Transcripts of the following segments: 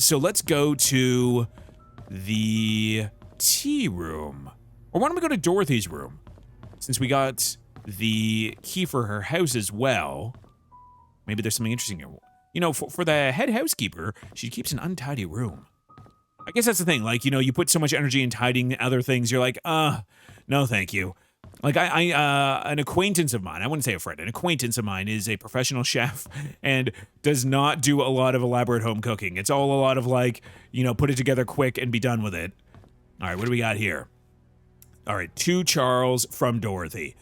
So let's go to the tea room. Or why don't we go to Dorothy's room? Since we got the key for her house as well. Maybe there's something interesting here. You know, for the head housekeeper, she keeps an untidy room. I guess that's the thing. Like, you know, you put so much energy in tidying other things. You're like, no, thank you. Like an acquaintance of mine, I wouldn't say a friend, an acquaintance of mine is a professional chef and does not do a lot of elaborate home cooking. It's all a lot of like, you know, put it together quick and be done with it. All right, what do we got here? All right, to Charles from Dorothy.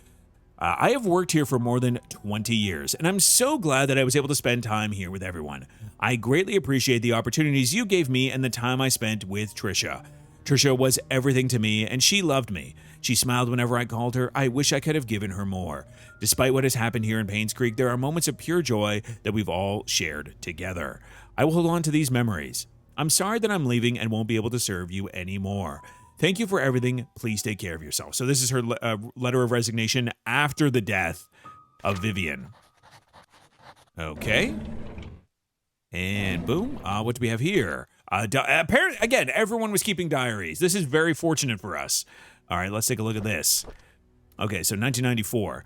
I have worked here for more than 20 years, and I'm so glad that I was able to spend time here with everyone. I greatly appreciate the opportunities you gave me and the time I spent with Trisha. Trisha was everything to me, and she loved me. She smiled whenever I called her. I wish I could have given her more. Despite what has happened here in Painscreek, there are moments of pure joy that we've all shared together. I will hold on to these memories. I'm sorry that I'm leaving and won't be able to serve you anymore. Thank you for everything. Please take care of yourself. So this is her letter of resignation after the death of Vivian. Okay. And boom. What do we have here? Apparently, again, everyone was keeping diaries. This is very fortunate for us. All right, let's take a look at this. Okay, so 1994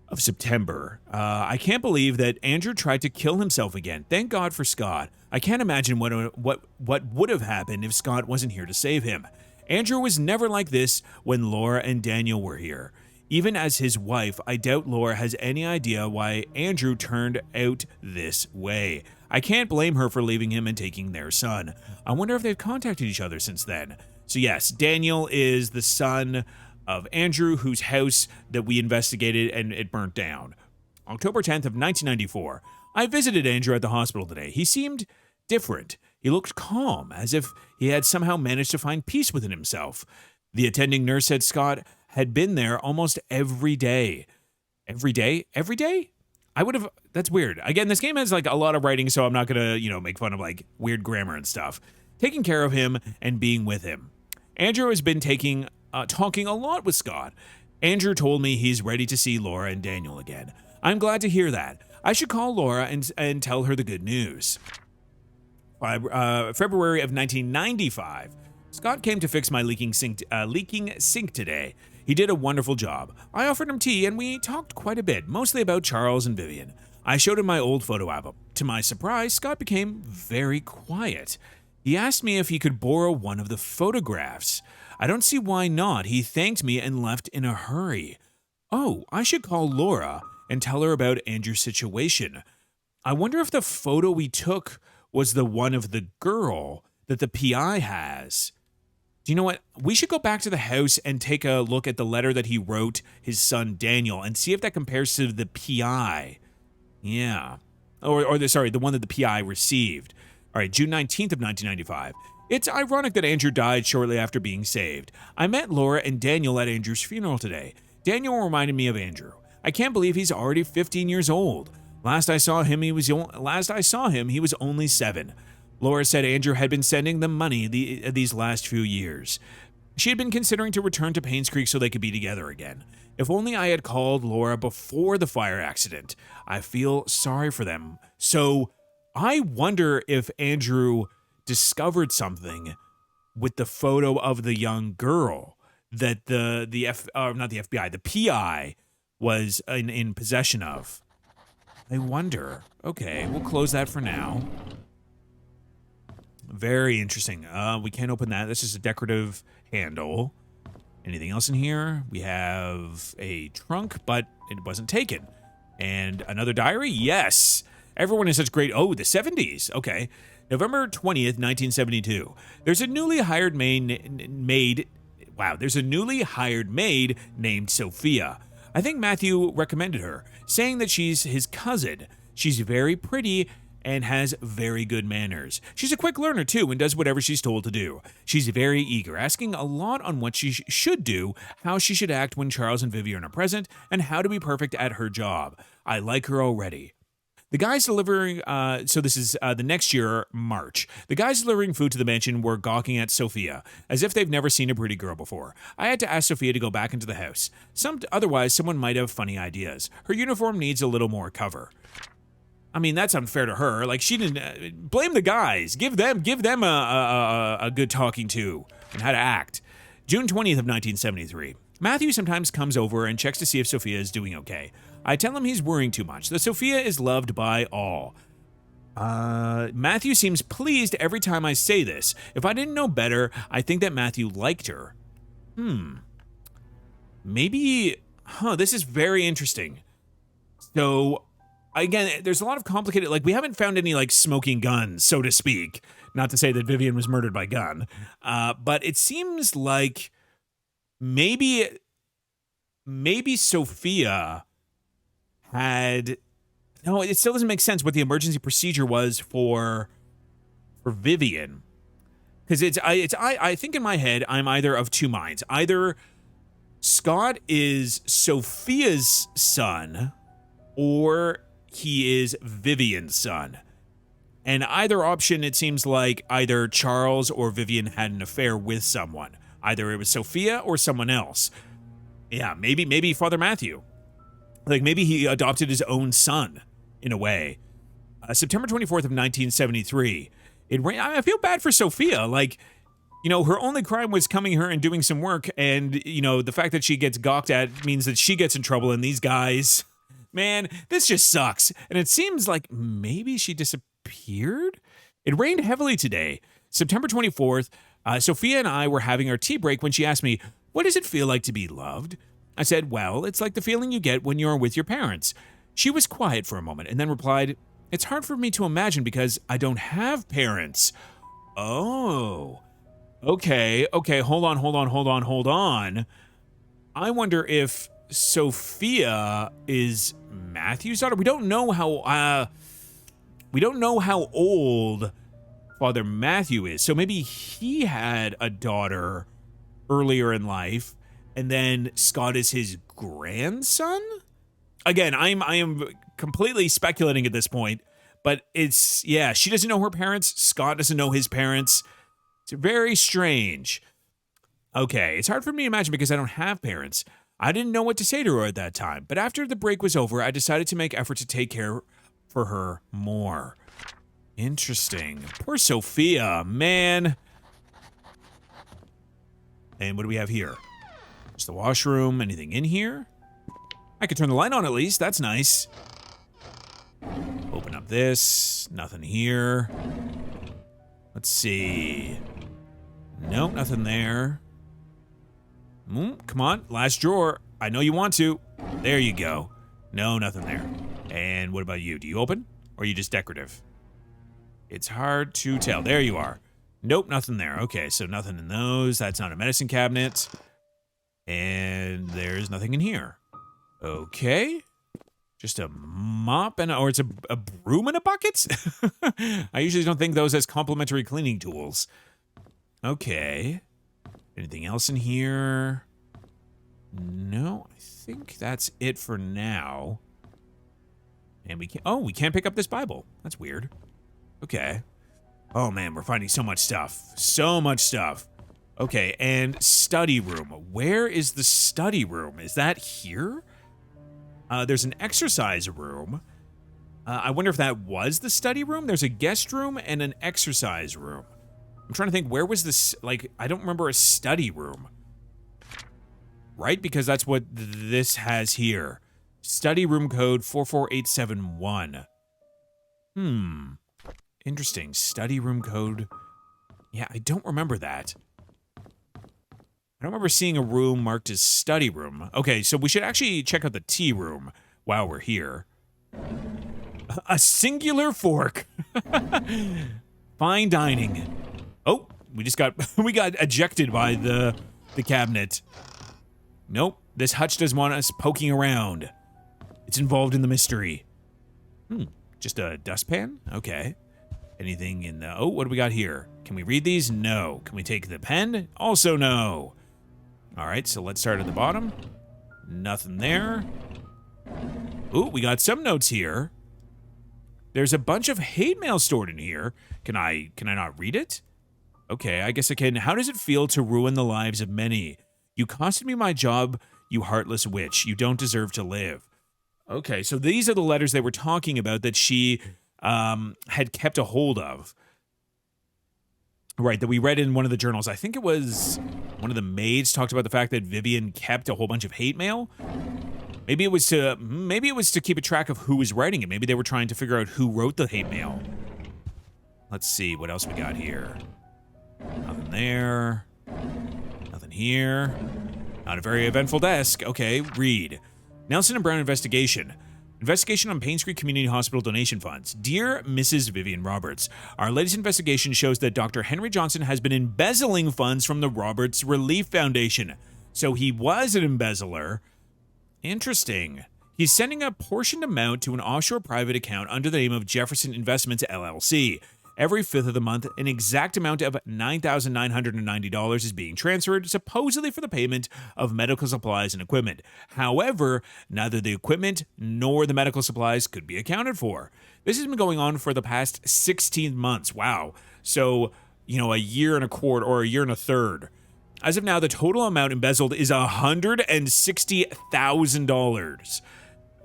of September. I can't believe that Andrew tried to kill himself again. Thank God for Scott. I can't imagine what would have happened if Scott wasn't here to save him. Andrew was never like this when Laura and Daniel were here. Even as his wife, I doubt Laura has any idea why Andrew turned out this way. I can't blame her for leaving him and taking their son. I wonder if they've contacted each other since then. So yes, Daniel is the son of Andrew, whose house that we investigated and it burnt down. October 10th of 1994. I visited Andrew at the hospital today. He seemed different. He looked calm, as if he had somehow managed to find peace within himself. The attending nurse said Scott had been there almost every day. Every day? Every day? That's weird. Again, this game has like a lot of writing, so I'm not gonna, make fun of like weird grammar and stuff. Taking care of him and being with him. Andrew has been talking a lot with Scott. Andrew told me he's ready to see Laura and Daniel again. I'm glad to hear that. I should call Laura and tell her the good news. February of 1995. Scott came to fix my leaking sink today. He did a wonderful job. I offered him tea and we talked quite a bit, mostly about Charles and Vivian. I showed him my old photo album. To my surprise, Scott became very quiet. He asked me if he could borrow one of the photographs. I don't see why not. He thanked me and left in a hurry. Oh, I should call Laura and tell her about Andrew's situation. I wonder if the photo we took was the one of the girl that the PI has. Do you know what? We should go back to the house and take a look at the letter that he wrote his son Daniel and see if that compares to the PI. Yeah. The one that the PI received. All right, June 19th of 1995. It's ironic that Andrew died shortly after being saved. I met Laura and Daniel at Andrew's funeral today. Daniel reminded me of Andrew. I can't believe he's already 15 years old. Last I saw him, he was only 7. Laura said Andrew had been sending them money these last few years. She had been considering to return to Painscreek so they could be together again. If only I had called Laura before the fire accident. I feel sorry for them. So I wonder if Andrew discovered something with the photo of the young girl that the PI was in possession of. I wonder. Okay, we'll close that for now. Very interesting. We can't open that. That's just a decorative handle. Anything else in here? We have a trunk, but it wasn't taken. And another diary? Yes. Everyone is such great... Oh, the 70s. Okay. November 20th, 1972. There's a newly hired maid... Wow, there's a newly hired maid named Sophia. I think Matthew recommended her, saying that she's his cousin. She's very pretty and has very good manners. She's a quick learner too and does whatever she's told to do. She's very eager, asking a lot on what she should do, how she should act when Charles and Vivian are present, and how to be perfect at her job. I like her already. The guys delivering, so this is the next year, March. The guys delivering food to the mansion were gawking at Sophia, as if they've never seen a pretty girl before. I had to ask Sophia to go back into the house. Otherwise, someone might have funny ideas. Her uniform needs a little more cover. I mean, that's unfair to her. Like, she didn't blame the guys. Give them a good talking to and how to act. June 20th of 1973. Matthew sometimes comes over and checks to see if Sophia is doing okay. I tell him he's worrying too much, that Sophia is loved by all. Matthew seems pleased every time I say this. If I didn't know better, I think that Matthew liked her. Maybe, this is very interesting. So, again, there's a lot of complicated, like, we haven't found any, like, smoking guns, so to speak. Not to say that Vivian was murdered by gun. But it seems like maybe Sophia had... No, it still doesn't make sense what the emergency procedure was for Vivian. Because I think in my head, I'm either of two minds. Either Scott is Sophia's son, or he is Vivian's son. And either option, it seems like either Charles or Vivian had an affair with someone. Either it was Sophia or someone else. Yeah, maybe Father Matthew. Like, maybe he adopted his own son, in a way. September 24th of 1973. I feel bad for Sophia. Like, her only crime was coming here and doing some work, and, the fact that she gets gawked at means that she gets in trouble, and these guys... Man, this just sucks. And it seems like maybe she disappeared? It rained heavily today. September 24th, Sophia and I were having our tea break when she asked me, "What does it feel like to be loved?" I said, "Well, it's like the feeling you get when you're with your parents." She was quiet for a moment and then replied, "It's hard for me to imagine because I don't have parents." Oh. Okay, hold on. I wonder if Sophia is Matthew's daughter. We don't know how old Father Matthew is. So maybe he had a daughter earlier in life, and then Scott is his grandson? Again, I am completely speculating at this point, but she doesn't know her parents. Scott doesn't know his parents. It's very strange. Okay, it's hard for me to imagine because I don't have parents. I didn't know what to say to her at that time, but after the break was over, I decided to make effort to take care for her more. Interesting. Poor Sophia, man. And what do we have here? Just the washroom. Anything in here? I could turn the light on at least. That's nice. Open up this. Nothing here. Let's see. Nope, nothing there. Come on, last drawer. I know you want to. There you go. No, nothing there. And what about you? Do you open? Or are you just decorative? It's hard to tell. There you are. Nope, nothing there. Okay, so nothing in those. That's not a medicine cabinet. And there's nothing in here. Okay. Just a mop or it's a broom and a bucket? I usually don't think those as complimentary cleaning tools. Okay. Anything else in here? No, I think that's it for now. And we can't pick up this Bible. That's weird. Okay. Oh man, we're finding so much stuff. So much stuff. Okay, and study room. Where is the study room? Is that here? There's an exercise room. I wonder if that was the study room. There's a guest room and an exercise room. I'm trying to think, where was this, like, I don't remember a study room. Right? Because that's what this has here. Study room code 44871. Interesting. Study room code. Yeah, I don't remember that. I don't remember seeing a room marked as study room. Okay, so we should actually check out the tea room while we're here. A singular fork. Fine dining. Oh, we got ejected by the cabinet. Nope, this hutch doesn't want us poking around. It's involved in the mystery. Just a dustpan? Okay. Anything in the... Oh, what do we got here? Can we read these? No. Can we take the pen? Also no. All right, so let's start at the bottom. Nothing there. Ooh, we got some notes here. There's a bunch of hate mail stored in here. Can I not read it? Okay, I guess I can. How does it feel to ruin the lives of many? You costed me my job, you heartless witch. You don't deserve to live. Okay, so these are the letters they were talking about that she had kept a hold of. Right, that we read in one of the journals. I think it was one of the maids talked about the fact that Vivian kept a whole bunch of hate mail. Maybe it was to keep a track of who was writing it. Maybe they were trying to figure out who wrote the hate mail. Let's see what else we got here. Nothing there. Nothing here. Not a very eventful desk. Okay, read. Nelson and Brown investigation. Investigation on Painscreek Community Hospital donation funds. Dear Mrs. Vivian Roberts, our latest investigation shows that Dr. Henry Johnson has been embezzling funds from the Roberts Relief Foundation. So he was an embezzler. Interesting. He's sending a portioned amount to an offshore private account under the name of Jefferson Investments LLC. Every 5th of the month, an exact amount of $9,990 is being transferred, supposedly for the payment of medical supplies and equipment. However, neither the equipment nor the medical supplies could be accounted for. This has been going on for the past 16 months. Wow. So, a year and a quarter or a year and a third. As of now, the total amount embezzled is $160,000.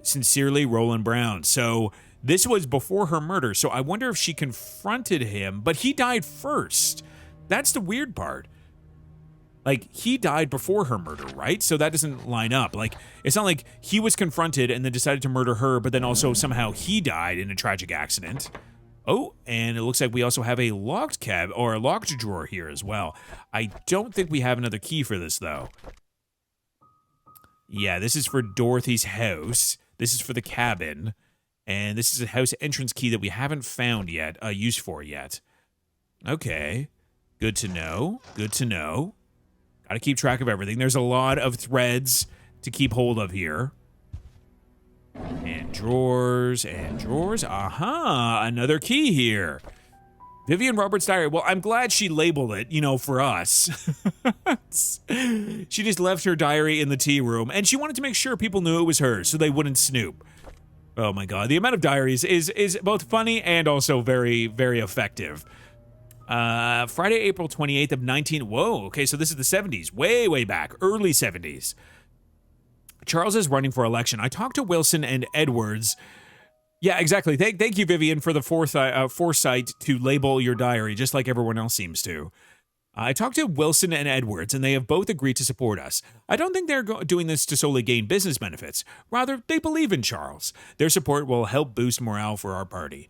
Sincerely, Roland Brown. So this was before her murder, so I wonder if she confronted him, but he died first. That's the weird part. Like, he died before her murder, right? So that doesn't line up. Like, it's not like he was confronted and then decided to murder her, but then also somehow he died in a tragic accident. Oh, and it looks like we also have a locked cab or a locked drawer here as well. I don't think we have another key for this, though. Yeah, this is for Dorothy's house. This is for the cabin. And this is a house entrance key that we haven't found yet, a use for yet. Okay. Good to know. Good to know. Gotta keep track of everything. There's a lot of threads to keep hold of here. And drawers, and drawers. Aha, another key here. Vivian Roberts' diary. Well, I'm glad she labeled it, for us. She just left her diary in the tea room, and she wanted to make sure people knew it was hers so they wouldn't snoop. Oh my god, the amount of diaries is both funny and also very, very effective. Friday, April 28th of 19... Whoa, okay, so this is the 70s. Way, way back. Early 70s. Charles is running for election. I talked to Wilson and Edwards. Yeah, exactly. Thank you, Vivian, for the foresight to label your diary, just like everyone else seems to. I talked to Wilson and Edwards, and they have both agreed to support us. I don't think they're doing this to solely gain business benefits. Rather, they believe in Charles. Their support will help boost morale for our party.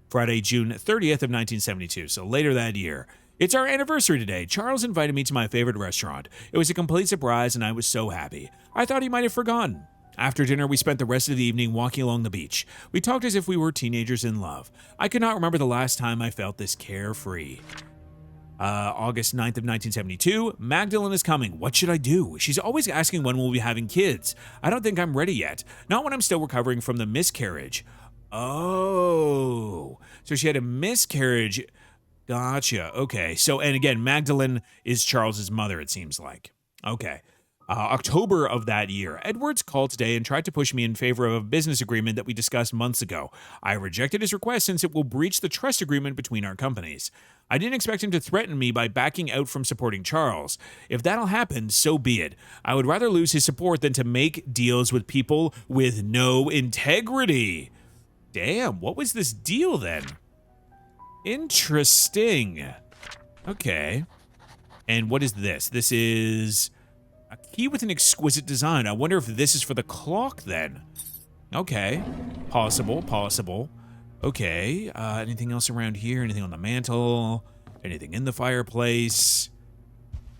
Friday, June 30th of 1972, so later that year. It's our anniversary today. Charles invited me to my favorite restaurant. It was a complete surprise, and I was so happy. I thought he might have forgotten. After dinner, we spent the rest of the evening walking along the beach. We talked as if we were teenagers in love. I could not remember the last time I felt this carefree. August 9th of 1972, Magdalene is coming. What should I do? She's always asking when we'll be having kids. I don't think I'm ready yet. Not when I'm still recovering from the miscarriage. Oh, so she had a miscarriage. Gotcha. Okay. So, and again, Magdalene is Charles's mother, it seems like. Okay. October of that year, Edwards called today and tried to push me in favor of a business agreement that we discussed months ago. I rejected his request since it will breach the trust agreement between our companies. I didn't expect him to threaten me by backing out from supporting Charles. If that'll happen, so be it. I would rather lose his support than to make deals with people with no integrity. Damn, what was this deal then? Interesting. Okay. And what is this? This is a key with an exquisite design. I wonder if this is for the clock then. Okay. Possible. Okay. Anything else around here? Anything on the mantle? Anything in the fireplace?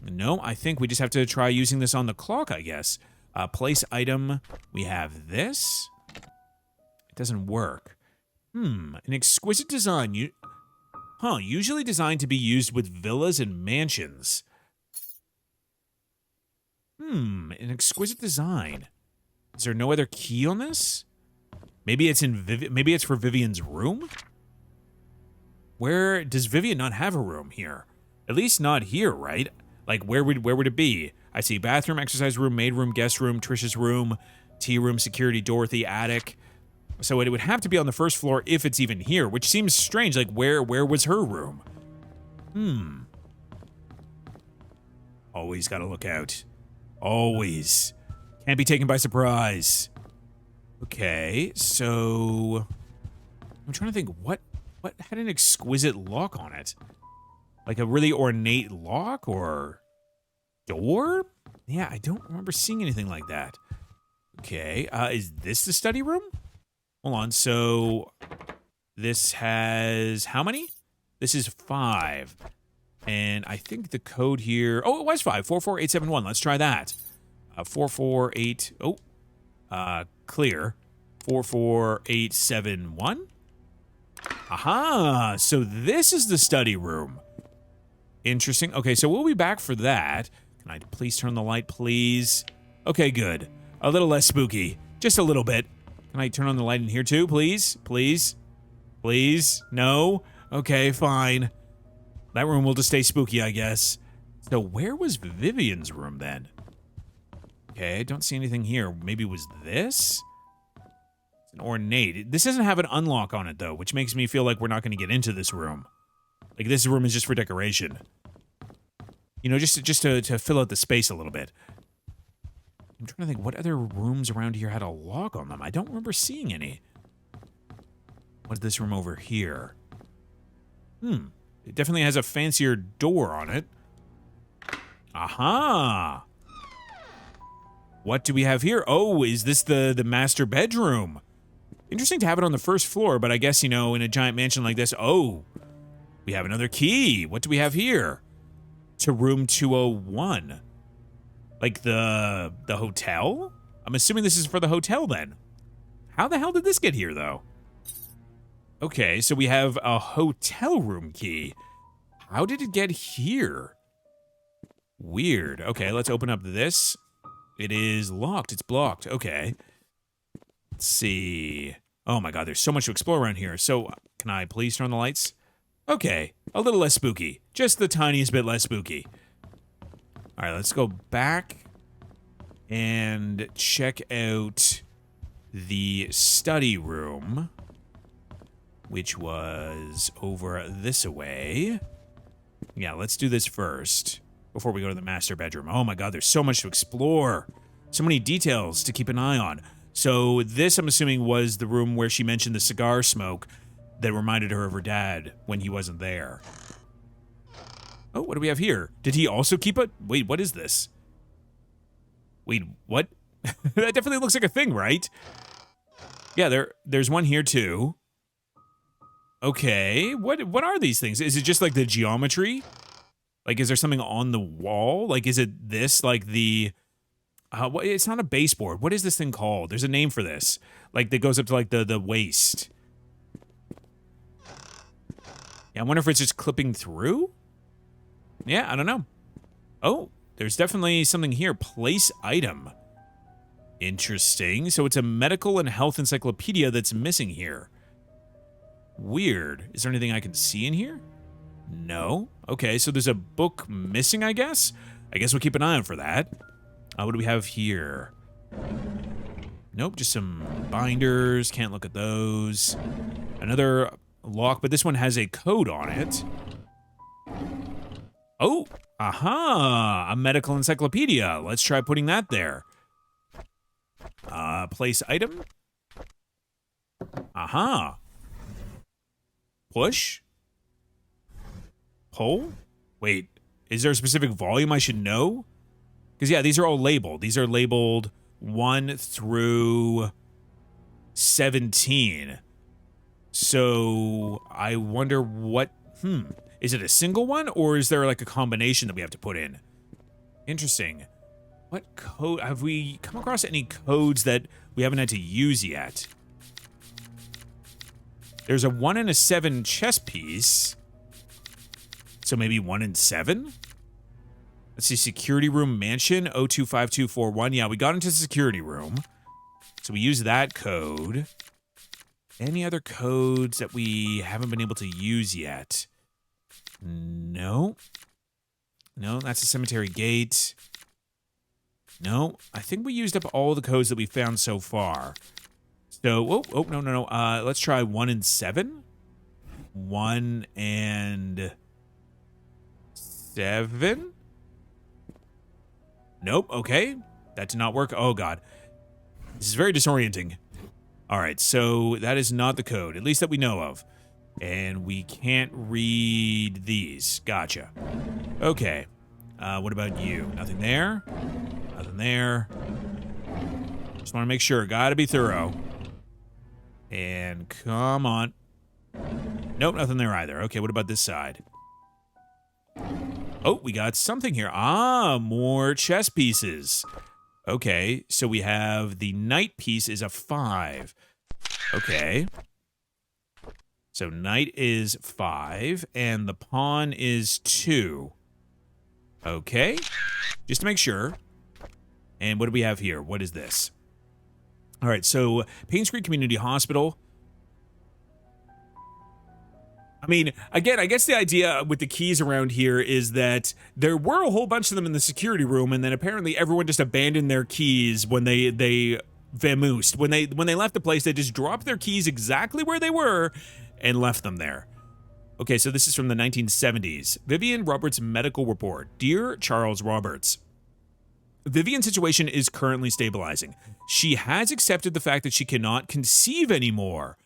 No, I think we just have to try using this on the clock, I guess. Place item. We have this. It doesn't work. An exquisite design. Usually designed to be used with villas and mansions. An exquisite design. Is there no other key on this? Maybe it's maybe it's for Vivian's room? Where does Vivian not have a room here? At least not here, right? Like where would it be? I see bathroom, exercise room, maid room, guest room, Trisha's room, tea room, security, Dorothy, attic. So it would have to be on the first floor if it's even here, which seems strange. Like where was her room? Always gotta look out. Always. Can't be taken by surprise. Okay, so I'm trying to think what had an exquisite lock on it. Like a really ornate lock or door? Yeah, I don't remember seeing anything like that. Okay, is this the study room? Hold on, so this has how many? This is 5. And I think the code here, oh, it was 5, 44871. Let's try that. 448, clear. 44871. Aha, so this is the study room. Interesting. Okay, so we'll be back for that. Can I please turn the light, please? Okay, good. A little less spooky. Just a little bit. Can I turn on the light in here too, please? Please? Please? No? Okay, fine. That room will just stay spooky, I guess. So where was Vivian's room then? Okay, I don't see anything here. Maybe it was this? It's an ornate. This doesn't have an unlock on it, though, which makes me feel like we're not going to get into this room. Like, this room is just for decoration. You know, just to fill out the space a little bit. I'm trying to think what other rooms around here had a lock on them. I don't remember seeing any. What's this room over here? It definitely has a fancier door on it. Aha! What do we have here? Oh, is this the master bedroom? Interesting to have it on the first floor, but I guess, you know, in a giant mansion like this, oh, we have another key. What do we have here? To room 201. Like the hotel? I'm assuming this is for the hotel then. How the hell did this get here, though? Okay, so we have a hotel room key. How did it get here? Weird. Okay, let's open up this. It is locked. It's blocked. Okay. Let's see. Oh my god, there's so much to explore around here. So, can I please turn on the lights? Okay, a little less spooky. Just the tiniest bit less spooky. Alright, let's go back and check out the study room, which was over this way. Yeah, let's do this first before we go to the master bedroom. Oh my god, there's so much to explore. So many details to keep an eye on. So this, I'm assuming, was the room where she mentioned the cigar smoke that reminded her of her dad when he wasn't there. Oh, what do we have here? Did he also keep it? Wait, what is this? Wait, what? That definitely looks like a thing, right? Yeah, there's one here too. Okay, what are these things? Is it just like the geometry? Like, is there something on the wall? Like, is it this, like the... it's not a baseboard. What is this thing called? There's a name for this. Like, that goes up to, like, the waist. Yeah, I wonder if it's just clipping through? Yeah, I don't know. Oh, there's definitely something here. Place item. Interesting. So it's a medical and health encyclopedia that's missing here. Weird. Is there anything I can see in here? No. Okay, so there's a book missing, I guess? I guess we'll keep an eye on for that. What do we have here? Nope, just some binders. Can't look at those. Another lock, but this one has a code on it. Oh, aha! A medical encyclopedia. Let's try putting that there. Place item. Aha. Push. Pull? Wait, is there a specific volume I should know? Because, yeah, these are all labeled. These are labeled 1 through 17. So, I wonder what... Is it a single one, or is there, like, a combination that we have to put in? Interesting. What code... Have we come across any codes that we haven't had to use yet? There's a 1 and a 7 chess piece. So maybe 1 and 7? Let's see, security room mansion, 025241. Yeah, we got into the security room. So we use that code. Any other codes that we haven't been able to use yet? No. No, that's a cemetery gate. No, I think we used up all the codes that we found so far. So, no. Let's try 1 and 7. 1 and 7. Nope, okay. That did not work. Oh, God. This is very disorienting. All right, so that is not the code, at least that we know of. And we can't read these. Gotcha. Okay. What about you? Nothing there? Nothing there. Just want to make sure. Gotta be thorough. And come on. Nope, nothing there either. Okay, what about this side? Oh, we got something here. Ah, more chess pieces. Okay, so we have the knight piece is a 5. Okay. So knight is 5, and the pawn is 2. Okay. Just to make sure. And what do we have here? What is this? All right, so Painscreek Community Hospital. I mean, again, I guess the idea with the keys around here is that there were a whole bunch of them in the security room, and then apparently everyone just abandoned their keys when they vamoosed. When they left the place, they just dropped their keys exactly where they were and left them there. Okay, so this is from the 1970s. Vivian Roberts' medical report. Dear Charles Roberts, Vivian's situation is currently stabilizing. She has accepted the fact that she cannot conceive anymore.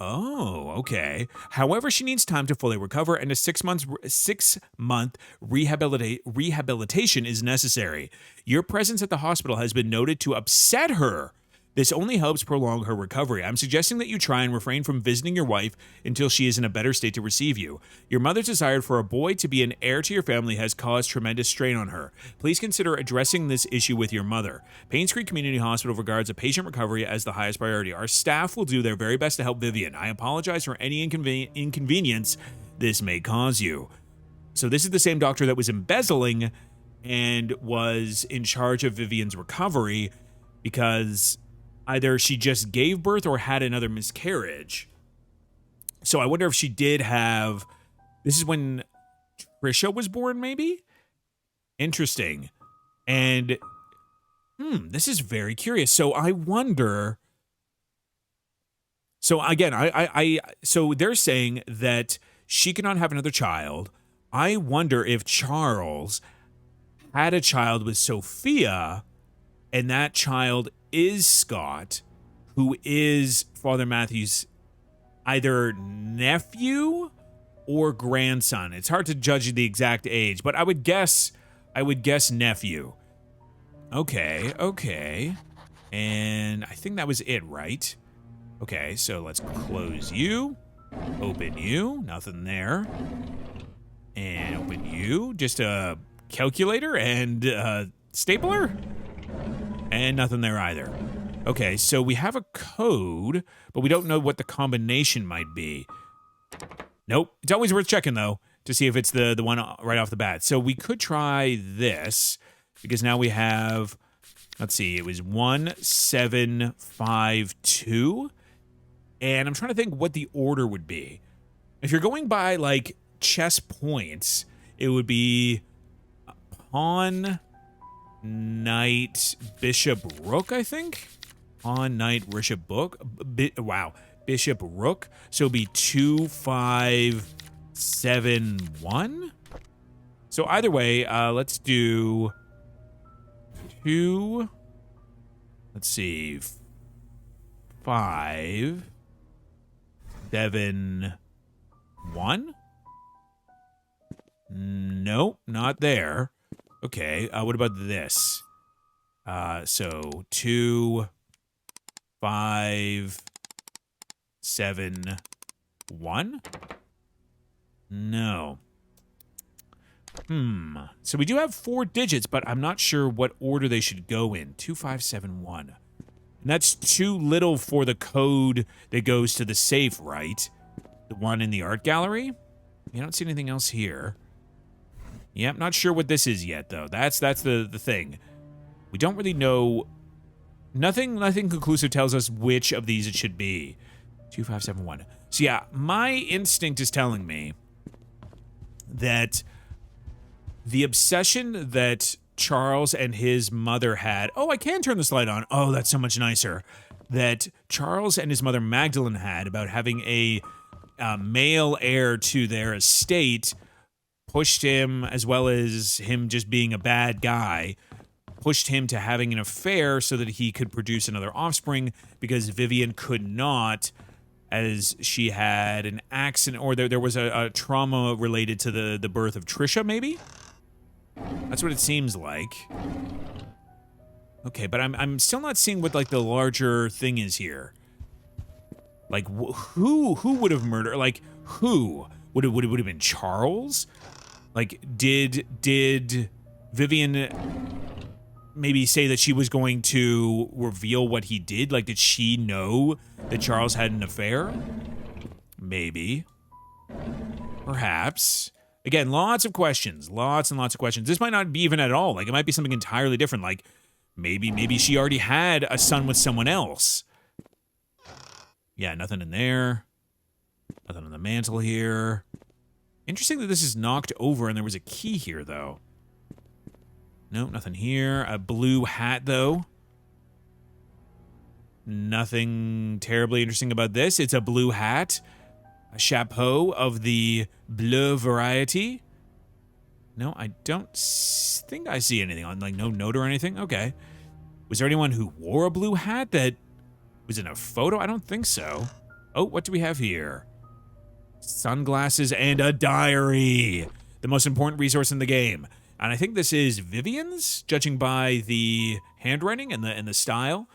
Oh, okay. However, she needs time to fully recover, and a 6-month rehabilitation is necessary. Your presence at the hospital has been noted to upset her. This only helps prolong her recovery. I'm suggesting that you try and refrain from visiting your wife until she is in a better state to receive you. Your mother's desire for a boy to be an heir to your family has caused tremendous strain on her. Please consider addressing this issue with your mother. Painscreek Community Hospital regards a patient recovery as the highest priority. Our staff will do their very best to help Vivian. I apologize for any inconvenience this may cause you. So this is the same doctor that was embezzling and was in charge of Vivian's recovery because either she just gave birth or had another miscarriage. So I wonder if she did have... This is when Trisha was born, maybe? Interesting. And, this is very curious. So I wonder... So again, so they're saying that she cannot have another child. I wonder if Charles had a child with Sophia, and that child is Scott, who is Father Matthew's either nephew or grandson. It's hard to judge the exact age, but I would guess nephew. Okay. And I think that was it, right? Okay, so let's close you. Open you. Nothing there. And open you. Just a calculator and a stapler. And nothing there either. Okay, so we have a code, but we don't know what the combination might be. Nope. It's always worth checking, though, to see if it's the one right off the bat. So we could try this, because now we have, let's see, it was 1752. And I'm trying to think what the order would be. If you're going by, like, chess points, it would be pawn, knight, bishop, rook, I think. Pawn, knight, bishop, book. Bishop, rook. So it'd be 2, 5, 7, 1. So either way, let's do 2. Let's see, 5, 7, 1. Nope, not there. Okay, what about this? So 2, 5, 7, 1? No. So we do have 4 digits, but I'm not sure what order they should go in. 2, 5, 7, 1. And that's too little for the code that goes to the safe, right? The one in the art gallery? I don't see anything else here. Yep, not sure what this is yet, though. That's the thing. We don't really know. Nothing conclusive tells us which of these it should be. 2, 5, 7, 1. So yeah, my instinct is telling me that the obsession that Charles and his mother had... Oh, I can turn this light on. Oh, that's so much nicer. That Charles and his mother Magdalene had about having a male heir to their estate pushed him, as well as him just being a bad guy, pushed him to having an affair so that he could produce another offspring, because Vivian could not, as she had an accident, or there was a trauma related to the birth of Trisha, maybe? That's what it seems like. Okay, but I'm still not seeing what, like, the larger thing is here. Like, who would have murdered? Like, who would it have been? Charles? Like, did Vivian maybe say that she was going to reveal what he did? Like, did she know that Charles had an affair? Maybe. Perhaps. Again, lots of questions. Lots and lots of questions. This might not be even at all. Like, it might be something entirely different. Like, maybe she already had a son with someone else. Yeah, nothing in there. Nothing on the mantle here. Interesting that this is knocked over and there was a key here, though. Nope, nothing here. A blue hat, though. Nothing terribly interesting about this. It's a blue hat. A chapeau of the bleu variety. No, I don't think I see anything on, like, no note or anything. Okay. Was there anyone who wore a blue hat that was in a photo? I don't think so. Oh, what do we have here? Sunglasses and a diary. The most important resource in the game. And I think this is Vivian's, judging by the handwriting and the style.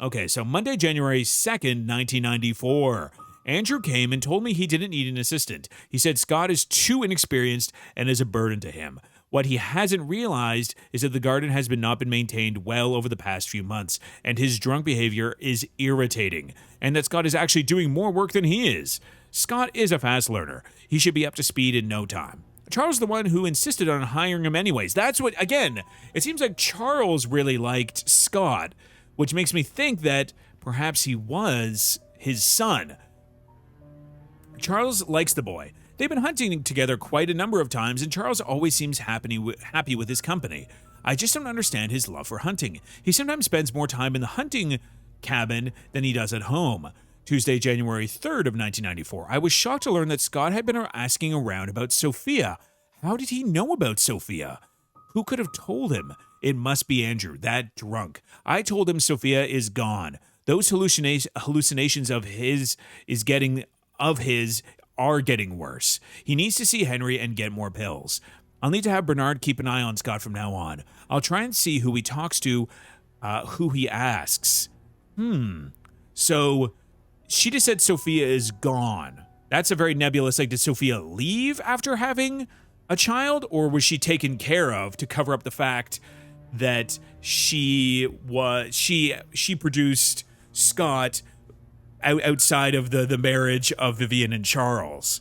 Okay, so Monday, January 2nd, 1994. Andrew came and told me he didn't need an assistant. He said Scott is too inexperienced and is a burden to him. What he hasn't realized is that the garden has not been maintained well over the past few months, and his drunk behavior is irritating, and that Scott is actually doing more work than he is. Scott is a fast learner. He should be up to speed in no time. Charles is the one who insisted on hiring him anyways. That's what, again, it seems like Charles really liked Scott, which makes me think that perhaps he was his son. Charles likes the boy. They've been hunting together quite a number of times, and Charles always seems happy with his company. I just don't understand his love for hunting. He sometimes spends more time in the hunting cabin than he does at home. Tuesday, January 3rd of 1994. I was shocked to learn that Scott had been asking around about Sophia. How did he know about Sophia? Who could have told him? It must be Andrew, that drunk. I told him Sophia is gone. Those hallucinations of his are getting worse. He needs to see Henry and get more pills. I'll need to have Bernard keep an eye on Scott from now on. I'll try and see who he talks to, who he asks. So she just said Sophia is gone. That's a very nebulous, like, did Sophia leave after having a child, or was she taken care of to cover up the fact that she produced Scott outside of the marriage of Vivian and Charles?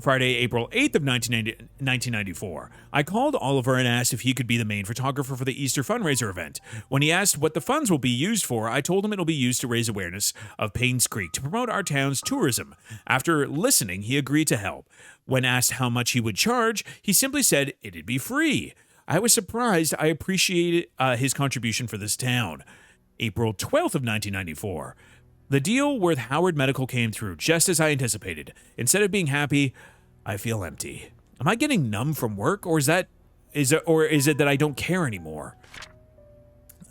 Friday, April 8th of 1994. I called Oliver and asked if he could be the main photographer for the Easter fundraiser event. When he asked what the funds will be used for, I told him it'll be used to raise awareness of Painscreek to promote our town's tourism. After listening, he agreed to help. When asked how much he would charge, he simply said it'd be free. I was surprised. I appreciated his contribution for this town. April 12th of 1994. The deal with Howard Medical came through just as I anticipated. Instead of being happy, I feel empty. Am I getting numb from work, or is it that I don't care anymore?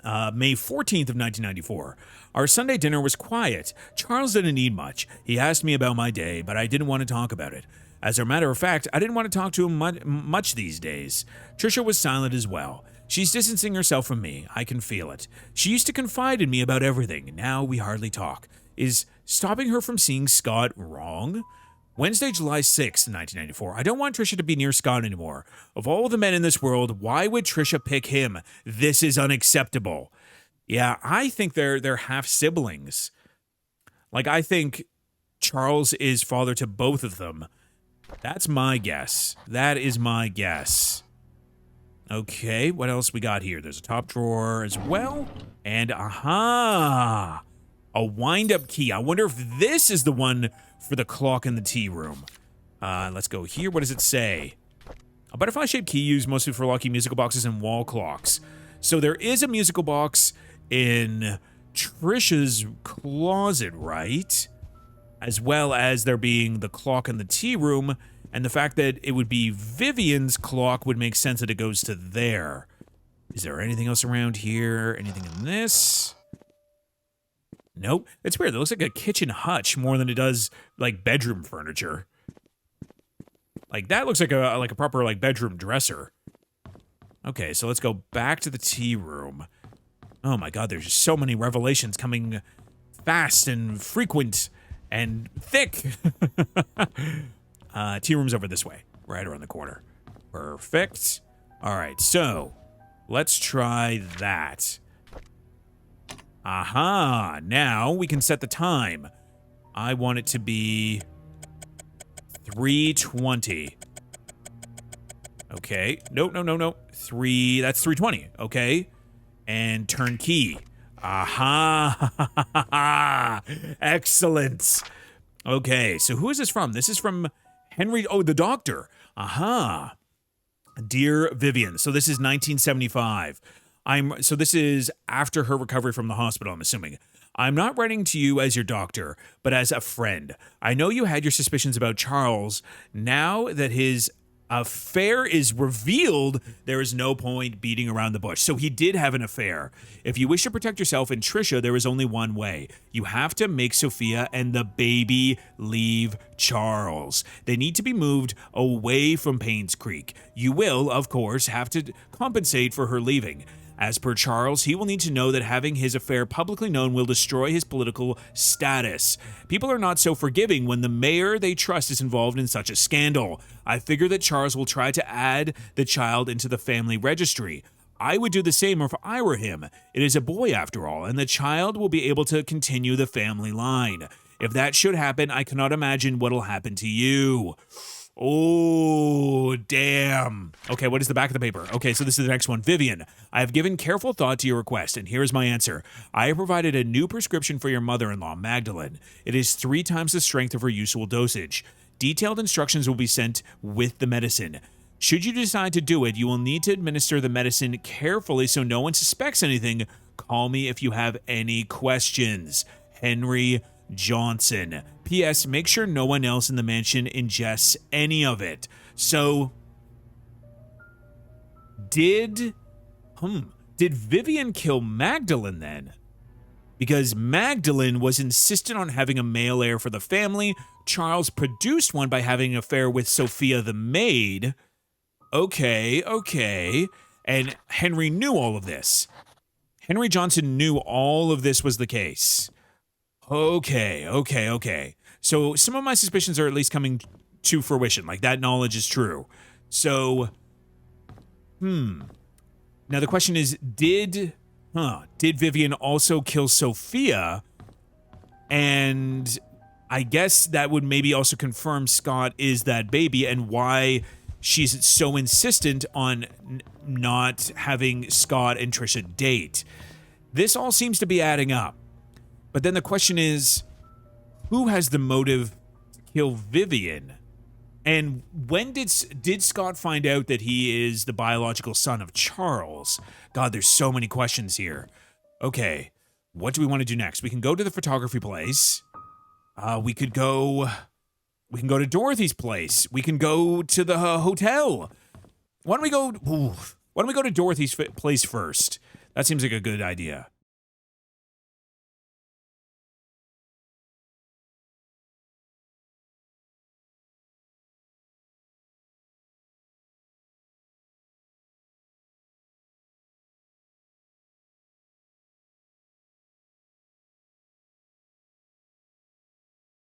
May 14th of 1994. Our Sunday dinner was quiet. Charles didn't need much. He asked me about my day, but I didn't want to talk about it. As a matter of fact, I didn't want to talk to him much these days. Trisha was silent as well. She's distancing herself from me. I can feel it. She used to confide in me about everything. Now we hardly talk. Is stopping her from seeing Scott wrong? Wednesday, July 6th, 1994. I don't want Trisha to be near Scott anymore. Of all the men in this world, why would Trisha pick him? This is unacceptable. Yeah, I think they're half siblings. Like, I think Charles is father to both of them. That's my guess. That is my guess. Okay, what else we got here? There's a top drawer as well. And a wind-up key. I wonder if this is the one for the clock in the tea room. Let's go here. What does it say? A butterfly-shaped key used mostly for locking musical boxes and wall clocks. So there is a musical box in Trisha's closet, right? As well as there being the clock in the tea room. And the fact that it would be Vivian's clock would make sense that it goes to there. Is there anything else around here? Anything in this? Nope. It's weird. It looks like a kitchen hutch more than it does like bedroom furniture. Like that looks like a proper like bedroom dresser. Okay, so let's go back to the tea room. Oh my god, there's just so many revelations coming fast and frequent and thick. Tea room's over this way, right around the corner. Perfect. All right, so let's try that. Aha, now we can set the time. I want it to be 3:20. Okay, no. That's 3:20, okay. And turn key. Aha, excellent. Okay, so who is this from? This is from Henry, oh, the doctor. Aha. Dear Vivian, so this is 1975. So this is after her recovery from the hospital, I'm assuming. I'm not writing to you as your doctor, but as a friend. I know you had your suspicions about Charles. Now that his affair is revealed, there is no point beating around the bush. So he did have an affair. If you wish to protect yourself and Trisha, there is only one way. You have to make Sophia and the baby leave Charles. They need to be moved away from Painscreek. You will, of course, have to compensate for her leaving. As per Charles, he will need to know that having his affair publicly known will destroy his political status. People are not so forgiving when the mayor they trust is involved in such a scandal. I figure that Charles will try to add the child into the family registry. I would do the same if I were him. It is a boy after all, and the child will be able to continue the family line. If that should happen, I cannot imagine what'll happen to you. Oh, damn. Okay, what is the back of the paper? Okay, so this is the next one. Vivian, I have given careful thought to your request, and here is my answer. I have provided a new prescription for your mother-in-law, Magdalene. It is 3 times the strength of her usual dosage. Detailed instructions will be sent with the medicine. Should you decide to do it, you will need to administer the medicine carefully so no one suspects anything. Call me if you have any questions. Henry Johnson. P.S. Make sure no one else in the mansion ingests any of it. So, did Vivian kill Magdalene then? Because Magdalene was insistent on having a male heir for the family. Charles produced one by having an affair with Sophia the maid. Okay. And Henry knew all of this. Henry Johnson knew all of this was the case. Okay. So some of my suspicions are at least coming to fruition. Like, that knowledge is true. So, now the question is, did Vivian also kill Sophia? And I guess that would maybe also confirm Scott is that baby and why she's so insistent on not having Scott and Trisha date. This all seems to be adding up. But then the question is, who has the motive to kill Vivian? And when did Scott find out that he is the biological son of Charles? God, there's so many questions here. Okay, what do we want to do next? We can go to the photography place. We can go to Dorothy's place. We can go to the hotel. Why don't we go to Dorothy's place first? That seems like a good idea.